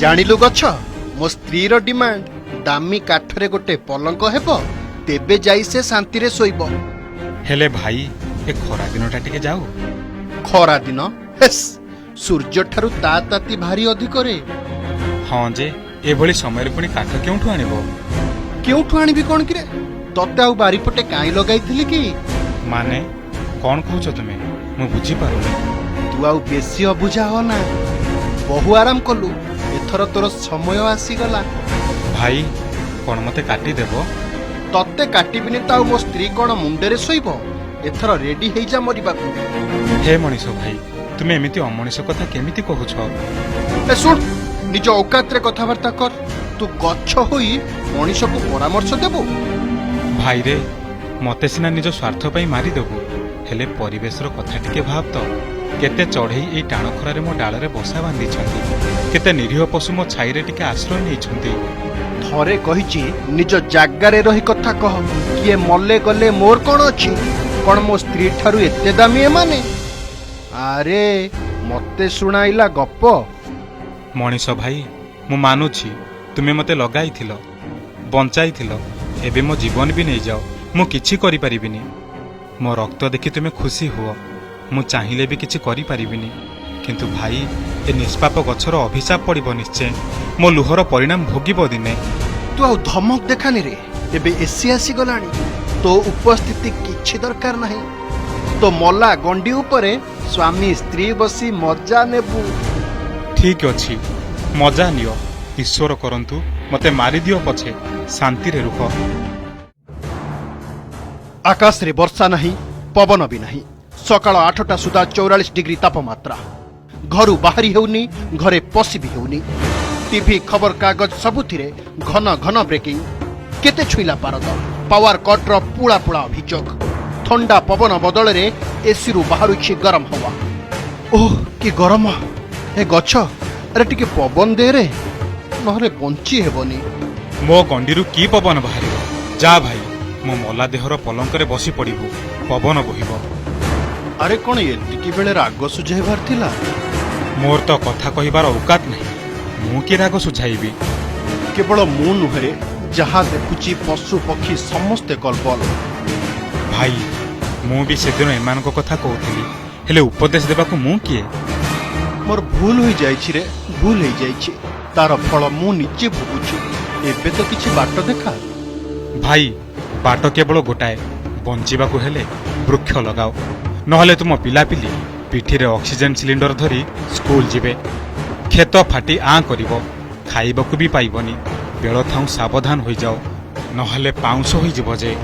जानिलु गछ मो स्त्री रो डिमांड दामी काठरे गोटे पलंक हेबो तेबे जाई से शांति रे सोइबो। हेले भाई ए खरा दिनटा टिके जाऊ। खरा दिन हेस सूर्य ठारू ताती भारी अधिक रे। हाँ जे एभली समय पुणी काठ केउठु आनिबो? केउठु आनिबी कोन कि रे? तते आउ बारीपटे काई लगाइथिली कि? माने कोन कहउछ तुमे? मु बुझी पारुनी। तू आउ बेसी अबुझा हो ना। बहु आराम कलु एथर तोर समय आसी गला। भाई कोन मते काटी देबो? तते काटिबिनी ताउ मो स्त्री कोन मुंडे रे सोइबो? एथर रेडी हेइ जा मरिबाकू। हे मनीष भाई तुमे एमिति अमनीष कथा केमिति कहउछ? ए सुन निज औकात रे कथाबार्ता कर। तू गच्छ होई मनीष को परामर्श देबो? भाई रे मते सिना निज स्वार्थ पई मारी देबो हेले परिवेश रो कथा टिके भाब तो। केते चढ़ई ए टाण खरा रे मो डाल रे बसा बांधी छथि। केते निरीह पशु मो छाई रे टिके आश्रय नै छथि। थरे कहिची निज जागा रे रही कथा कह। किए मल्ले गले मोर कोन अछि? कोन मो स्त्री ठारू एते दामी माने? अरे मते सुनाइला गप। मनीष भाई मु मानुछि तुमे मते लगाइथिलो बंचाइथिलो एबे मो जीवन भी नै जाओ मु किछि करि परिबिनी। मो रक्त देखि तुमे खुशी हुओ मु चाहिले भी किछि करि परिबिनी। किंतु भाई ए निष्पाप गछर अभिशाप पड़िबो निश्चय। मो लुहर परिणाम भोगिबो दिने। तू आउ धमक देखानी रे। एबे एसी आसी गलानी तो उपस्थिति किछि दरकार नाही। तो मल्ला गंडी उपरे स्वामी स्त्री बसी मजा नेबू। ठीक अछि मजा नियो ईश्वर करंतु मते मारी दियो पछे शांति रे रुह। आकाश रे वर्षा नहीं पवन भी नहीं। सकाळ 8टा सुधा 44 डिग्री तापमात्रा। घरु बाहरी हेउनी घरे पसी भी हेउनी। टीवी खबर कागज सबुथिरे घन घन ब्रेकिंग। केते छुईला पारद पावर कट रो पुळा पुळा अभियोग। ठंडा पवन बदल रे एसी रु बाहरुछि गरम हवा। ओह कि गरम ए गछ अरे टिके पवन दे रे नहले बंची हेबनी। मो गंडीरु की पवन बाहरिबो? जा भाई मो मला देहर पलंकरे बसी पड़िबो पवन बहिबो। अरे कौन एतिकी बेले राग सुझाइबार थिला? मोर तो कथा कहिबार औकात नहीं। मु की राग सुझाइबी? केवल मु नुहे जहा देखुची पशु पक्षी समस्ते कलबल। भाई मु भी सेदिन एमान को कथा कहूली हेले उपदेश देबाकू मु किए? मोर भूल होई जाइछि रे भूल होई जाइछि। तार फल मु निजे भोगुछि। एबे तो किछि बाट देखा। भाई बाट केवल गोटाए बंचिबाकू हेले वृक्ष लगाओ नहले तुम पिलापिली पिठीरे ऑक्सीजन सिलिंडर धरी स्कूल जिबे। खेत फाटी आं करिवो खाइबाकू भी पाइबनी। बेल थाउ सावधान होई जाओ नहले पाउंस होई जिवो जे।